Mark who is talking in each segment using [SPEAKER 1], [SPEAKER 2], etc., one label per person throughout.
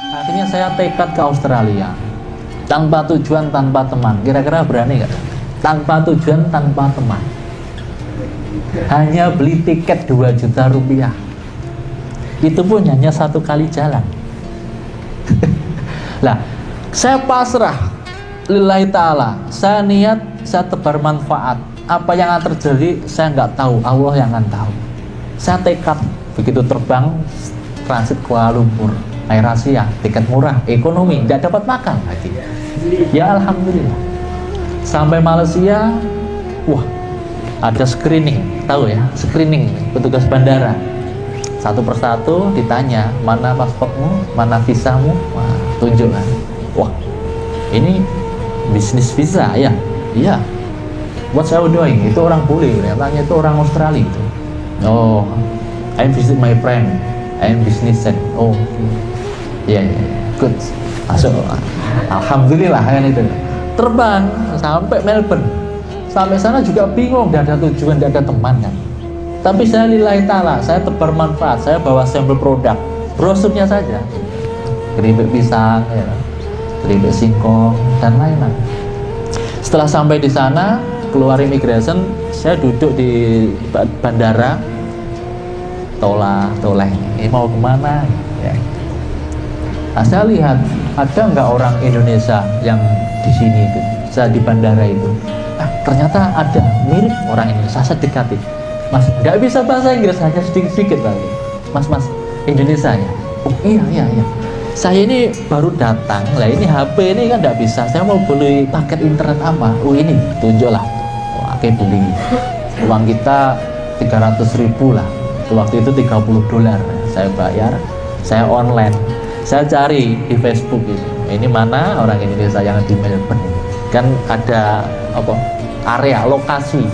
[SPEAKER 1] Akhirnya saya tekad ke Australia. Tanpa tujuan, tanpa teman. Kira-kira berani nggak? Tanpa tujuan, tanpa teman. Hanya beli tiket 2 juta rupiah. Itu pun hanya 1 kali jalan. Lah, saya pasrah lillahi ta'ala. Saya niat, saya tebar manfaat. Apa yang akan terjadi, saya nggak tahu. Allah yang akan tahu. Saya tekad. Begitu terbang, transit Kuala Lumpur, Air Asia, tiket murah, ekonomi, tidak dapat makan lagi. Ya alhamdulillah. Sampai Malaysia, wah, ada screening, tahu ya, screening petugas bandara. Satu persatu ditanya, mana paspormu, mana visamu, wah, tunjukkan. Wah, ini bisnis visa ya, iya. What's you doing? Itu orang bule, katanya itu orang Australia itu. Oh, I'm visit my friend, I'm businessman. Oh, iya, good. Masuk. Alhamdulillah kan itu. Terbang sampai Melbourne. Sampai sana juga bingung, tidak ada tujuan, tidak ada teman kan. Tapi saya lillahi ta'ala, saya tebar manfaat, saya bawa sampel produk, brosurnya saja. Keripik pisang, ya, keripik singkong, dan lain-lain. Setelah sampai di sana, keluar immigration, saya duduk di bandara, toleh, ini mau kemana? Ya. Nah, saya lihat ada nggak orang Indonesia yang di sini itu, saya di bandara itu. Ternyata ada mirip orang Indonesia. Saya dekati, Mas, nggak bisa bahasa Inggris, hanya sedikit-sedikit lagi. Mas, Indonesia ya? Oh iya. Saya ini baru datang, lah ini HP ini kan nggak bisa. Saya mau beli paket internet apa? Oh ini, tunjuklah. Oke, beli. Uang kita 300.000 lah. Waktu itu $30. Saya bayar, saya online. Saya cari di Facebook ini. Ini mana orang Indonesia yang di Melbourne? Kan ada apa? Area lokasi.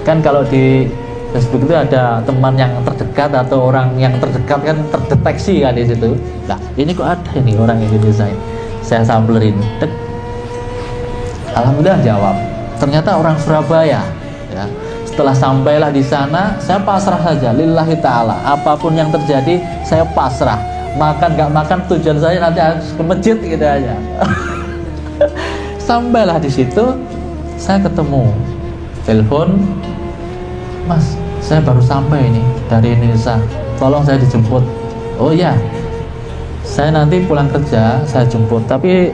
[SPEAKER 1] Kan kalau di Facebook itu ada teman yang terdekat atau orang yang terdekat kan terdeteksi kan di situ. Nah, ini kok ada ini orang Indonesia ini. Saya samperin. Alhamdulillah jawab. Ternyata orang Surabaya. Ya. Setelah sampailah di sana, saya pasrah saja lillahi ta'ala. Apapun yang terjadi, saya pasrah. Makan nggak makan, tujuan saya nanti harus ke masjid gitu aja. Sampailah di situ, saya ketemu, telepon, Mas, saya baru sampai ini dari Indonesia, tolong saya dijemput. Oh iya, saya nanti pulang kerja, saya jemput, tapi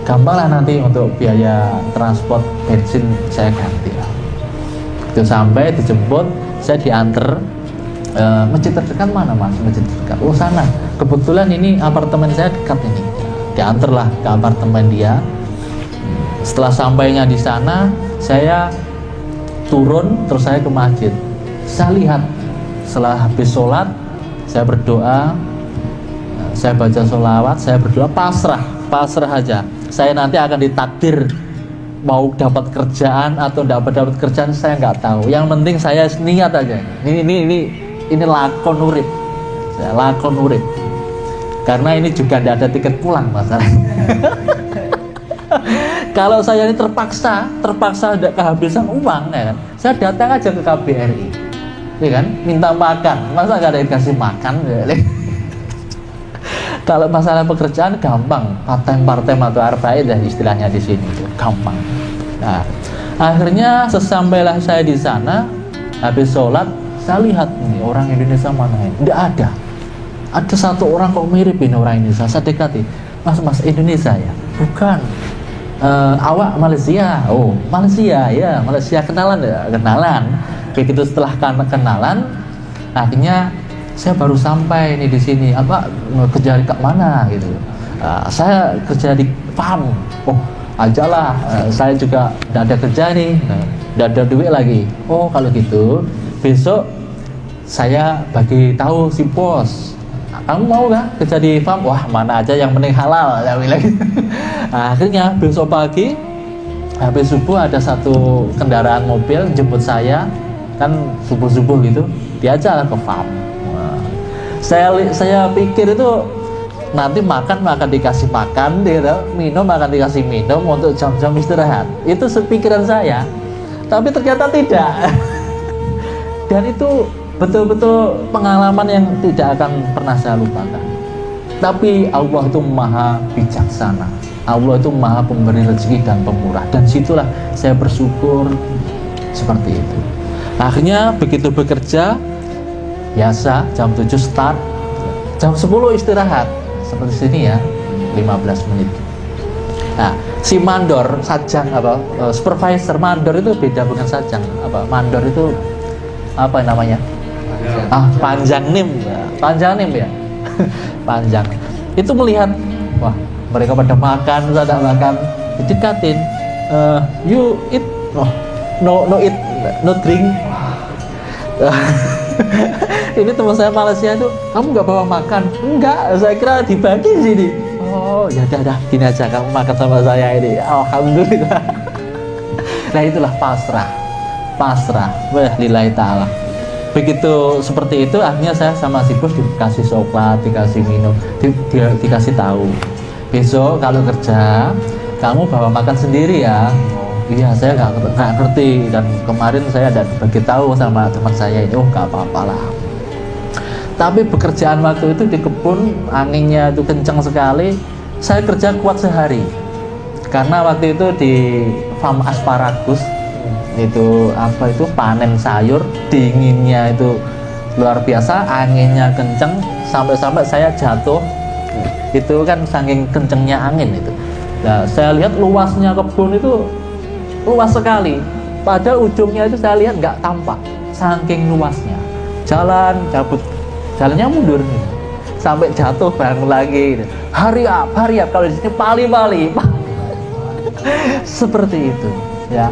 [SPEAKER 1] gampang lah nanti untuk biaya transport, bensin saya ganti lah. Itu sampai dijemput, saya diantar. Masjid terdekat mana Mas? Masjid terdekat. Oh sana. Kebetulan ini apartemen saya dekat ini. Diantarlah ke apartemen dia. Setelah sampainya di sana, saya turun terus saya ke masjid. Saya lihat setelah habis sholat, saya berdoa, saya baca sholawat, saya berdoa, pasrah aja. Saya nanti akan ditakdir mau dapat kerjaan atau dapat kerjaan saya nggak tahu. Yang penting saya niat aja. Ini lakon urip. Saya lakon urip. Karena ini juga tidak ada tiket pulang masalahnya. Kalau saya ini terpaksa tidak kehabisan uang ya kan. Saya datang aja ke KBRI. Ya kan? Minta makan. Masa nggak ada yang kasih makan ya? Kalau masalah pekerjaan gampang, part-time atau arba'in dah istilahnya di sini, gampang. Nah, akhirnya sesampailah saya di sana, habis sholat, saya lihat nih orang Indonesia mana ini? Tidak ada. Ada satu orang kok mirip ini orang Indonesia. Saya dekati, Mas Indonesia ya? Bukan. Awak Malaysia. Oh, Malaysia ya, Malaysia kenalan ya, kenalan. Begitu setelah kenalan, akhirnya saya baru sampai nih di sini. Apa kerja di mana gitu? Saya kerja di farm. Oh, ajalah. Saya juga tidak ada kerja nih, tidak ada duit lagi. Oh, kalau gitu besok saya bagi tahu si bos. Kamu mau gak kerja di farm? Wah, mana aja yang penting halal, saya bilang. Akhirnya besok pagi habis subuh ada satu kendaraan mobil jemput saya, kan subuh gitu, diajak ke farm. Saya pikir itu nanti makan dikasih makan, gitu, minum akan dikasih minum untuk jam-jam istirahat. Itu pikiran saya, tapi ternyata tidak. Dan itu betul-betul pengalaman yang tidak akan pernah saya lupakan. Tapi Allah itu maha bijaksana, Allah itu maha pemberi rezeki dan pemurah, dan situlah saya bersyukur seperti itu. Akhirnya begitu bekerja biasa, jam 7 start, jam 10 istirahat seperti sini ya, 15 menit. Nah, si mandor, sajang supervisor mandor itu beda bukan sajang. Mandor itu apa namanya? Panjang nim ya. Panjang. Itu melihat, wah, mereka pada makan, saya tidak makan, didekatin. You eat, no eat, no drink. Ini teman saya Malaysia itu, kamu nggak bawa makan? Enggak, saya kira dibagi di sini. Oh, ya dah, gini aja, kamu makan sama saya ini. Alhamdulillah. Nah, itulah pasrah. Wah, lillahi ta'ala. Begitu seperti itu, akhirnya saya sama si bos dikasih coklat, dikasih minum, dikasih tahu, besok kalau kerja kamu bawa makan sendiri ya. Iya, saya nggak ngerti, dan kemarin saya ada bagi tahu sama teman saya ini. Oh, nggak apa-apa lah. Tapi pekerjaan waktu itu di kebun, anginnya itu kencang sekali. Saya kerja kuat sehari karena waktu itu di farm asparagus itu panen sayur, dinginnya itu luar biasa, anginnya kencang sampai saya jatuh. Itu kan saking kencengnya angin itu. Nah, saya lihat luasnya kebun itu luas sekali, padahal ujungnya itu saya lihat nggak tampak, saking luasnya. Jalannya mundur nih, sampai jatuh bangun lagi. Hurry up, kalau di sini pali. Seperti itu ya.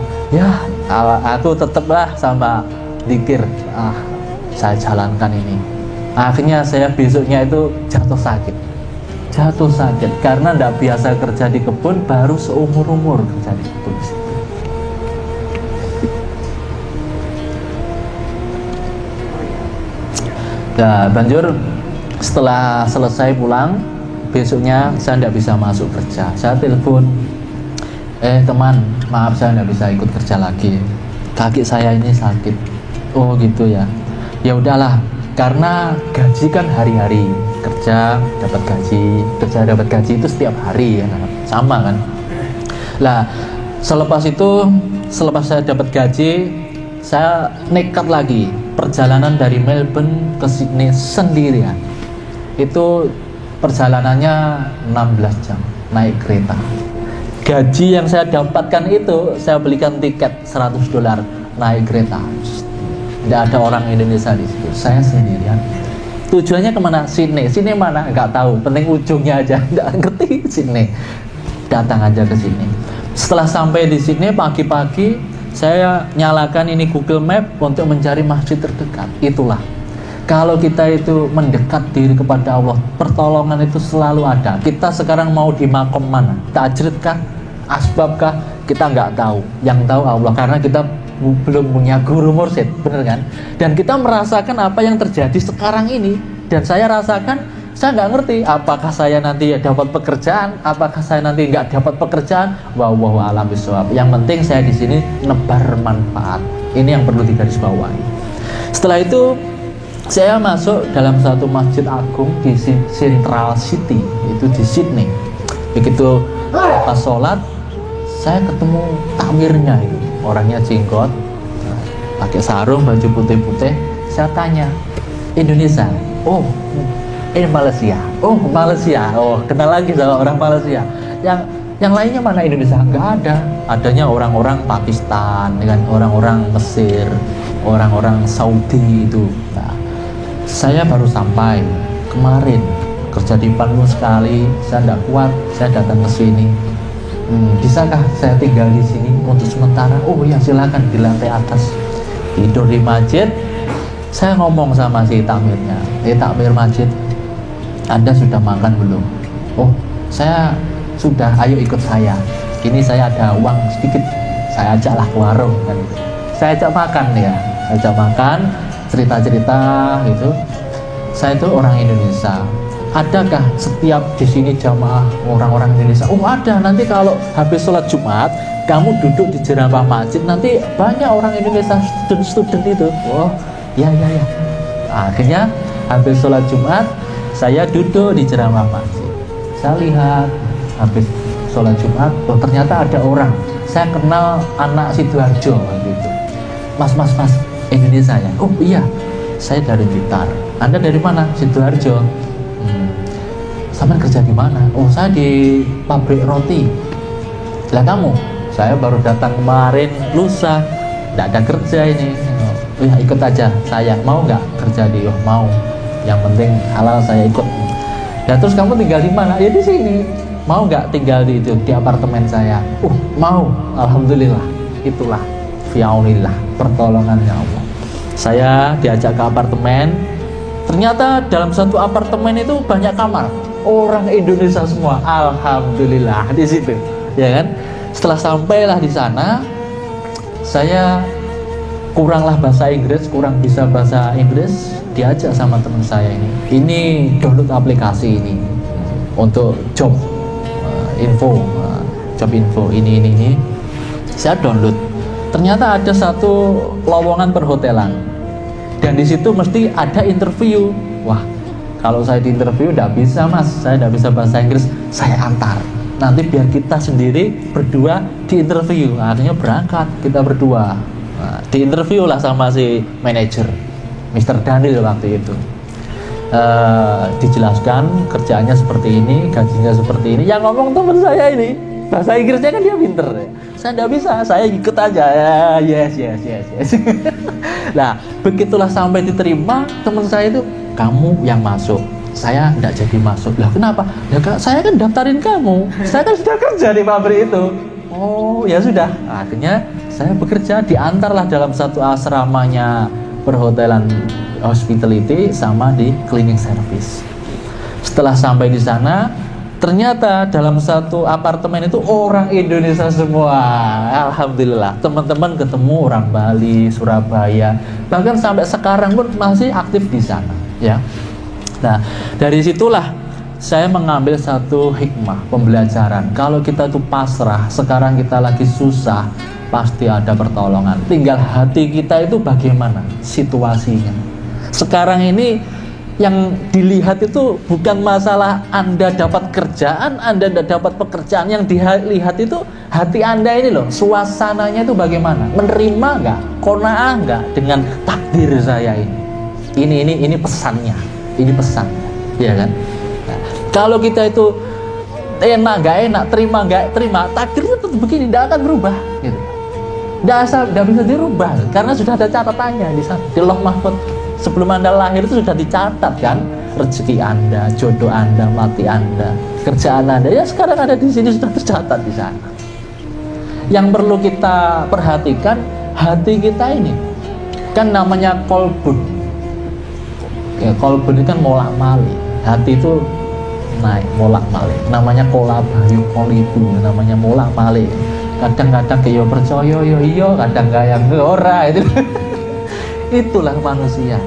[SPEAKER 1] Aku tetaplah sama dikir, saya jalankan ini. Akhirnya saya besoknya itu jatuh sakit karena tidak biasa kerja di kebun, baru seumur kerja di kebun. Nah, banjur setelah selesai pulang, besoknya saya tidak bisa masuk kerja. Saya telepon, teman, maaf saya tidak bisa ikut kerja lagi, kaki saya ini sakit. Oh gitu ya. Ya udahlah, karena gaji kan hari-hari, kerja dapat gaji itu setiap hari ya, sama kan. Lah, selepas saya dapat gaji, saya nekat lagi perjalanan dari Melbourne ke Sydney sendirian. Itu perjalanannya 16 jam naik kereta. Gaji yang saya dapatkan itu saya belikan tiket $100 naik kereta. Tidak ada orang Indonesia di situ, saya sendirian. Tujuannya kemana? Sydney mana? Nggak tahu, penting ujungnya aja, nggak ngerti Sydney. Datang aja ke sini. Setelah sampai di Sydney pagi-pagi, saya nyalakan ini Google Map untuk mencari masjid terdekat. Itulah, kalau kita itu mendekat diri kepada Allah, pertolongan itu selalu ada. Kita sekarang mau di makom mana? Tajrid kah? Asbab kah? Kita nggak tahu. Yang tahu Allah, karena kita belum punya guru mursyid, bener kan? Dan kita merasakan apa yang terjadi sekarang ini. Dan saya rasakan, saya nggak ngerti apakah saya nanti dapat pekerjaan, apakah saya nanti nggak dapat pekerjaan. Wallahu a'lam bishawab. Yang penting saya di sini nebar manfaat. Ini yang perlu digarisbawahi. Setelah itu saya masuk dalam satu masjid agung di Central City, itu di Sydney. Begitu pas sholat, saya ketemu tamirnya itu, orangnya jenggot, pakai sarung, baju putih-putih. Saya tanya, Indonesia? Oh, ini Malaysia. Oh, Malaysia. Oh, kenal lagi sama orang Malaysia. Yang lainnya mana Indonesia? Nggak ada. Adanya orang-orang Pakistan, dengan orang-orang Mesir, orang-orang Saudi itu. Nah, saya baru sampai kemarin, kerja di Bandung sekali, saya tidak kuat, saya datang ke sini. Bisakah saya tinggal di sini untuk sementara? Oh ya, silakan, di lantai atas, tidur di masjid. Saya ngomong sama si takmirnya, takmir masjid, Anda sudah makan belum? Oh, saya sudah, ayo ikut saya. Ini saya ada uang sedikit, saya ajaklah ke warung kan. Saya ajak makan ya, saya ajak makan, cerita-cerita gitu. Saya itu orang Indonesia. Adakah setiap di sini jamaah orang-orang Indonesia? Oh ada, nanti kalau habis sholat Jumat kamu duduk di jerambah masjid, nanti banyak orang Indonesia, student itu. Oh ya. Akhirnya habis sholat Jumat Saya duduk di ceramah masjid, saya lihat habis sholat Jumat, oh ternyata ada orang, saya kenal anak Sidoarjo waktu itu. Mas Indonesia ya? Oh iya, saya dari Blitar. Anda dari mana? Sidoarjo. Sama kerja di mana? Oh saya di pabrik roti. Lah kamu? Saya baru datang kemarin lusa, tidak ada kerja ini. Oh ya ikut aja saya. Mau nggak kerja di? Oh mau. Yang penting halal saya ikut. Ya terus kamu tinggal di mana? Ya di sini. Mau nggak tinggal di itu di apartemen saya? Mau. Alhamdulillah. Itulah fi'aunillah, pertolongannya Allah. Saya diajak ke apartemen. Ternyata dalam satu apartemen itu banyak kamar. Orang Indonesia semua, alhamdulillah di situ, ya kan? Setelah sampailah di sana, saya kuranglah bahasa Inggris, kurang bisa bahasa Inggris, diajak sama teman saya ini download aplikasi ini untuk job info, job info ini, saya download. Ternyata ada satu lowongan perhotelan, dan di situ mesti ada interview. Wah, kalau saya di interview tidak bisa mas, saya tidak bisa bahasa Inggris, saya antar. Nanti biar kita sendiri berdua di interview. Akhirnya berangkat kita berdua. Nah, di interview lah sama si manajer, Mr. Daniel waktu itu. Dijelaskan kerjaannya seperti ini, gajinya seperti ini. Yang ngomong teman saya ini, bahasa Inggrisnya kan dia pinter. Saya tidak bisa, saya ikut aja. Yes. Nah, begitulah sampai diterima, teman saya itu, kamu yang masuk, saya tidak jadi masuk. Lah kenapa? Ya saya kan daftarin kamu, saya kan sudah kerja di pabrik itu. Oh ya sudah, akhirnya saya bekerja, diantarlah dalam satu asramanya perhotelan hospitality sama di cleaning service. Setelah sampai di sana, ternyata dalam satu apartemen itu orang Indonesia semua. Alhamdulillah, teman-teman ketemu orang Bali, Surabaya, bahkan sampai sekarang pun masih aktif di sana, ya. Nah, dari situlah saya mengambil satu hikmah pembelajaran. Kalau kita itu pasrah, sekarang kita lagi susah, pasti ada pertolongan. Tinggal hati kita itu bagaimana situasinya. Sekarang ini yang dilihat itu bukan masalah Anda dapat kerjaan, Anda tidak dapat pekerjaan. Yang dilihat itu hati Anda ini loh, suasananya itu bagaimana, menerima nggak, qanaah nggak dengan takdir saya ini. Ini pesannya, ya kan? Nah, kalau kita itu enak nggak enak, terima nggak terima, takdirnya tetap begini, tidak akan berubah, gitu. Tidak bisa dirubah karena sudah ada catatannya di sana, di Lauh Mahfuz. Sebelum Anda lahir itu sudah dicatat kan, rezeki Anda, jodoh Anda, mati Anda, kerjaan Anda, ya sekarang ada di sini, sudah tercatat di sana. Yang perlu kita perhatikan hati kita ini, kan namanya kolbun. Ya, kolbun itu kan molak malik, hati itu naik molak malik. Namanya kolabayu kolibu, namanya molak malik. Kadang-kadang kayak percaya yo iyo, kadang kayak ora itu. Itulah manusia.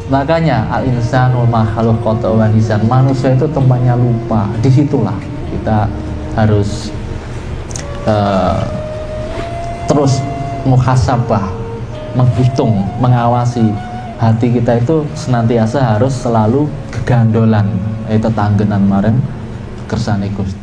[SPEAKER 1] Makanya al-insanu makhluk qata'u nisan. Manusia itu tempatnya lupa. Disitulah kita harus terus muhasabah, menghitung, mengawasi hati kita itu senantiasa harus selalu kegandolan, itu tanggenan marang kersane Gusti.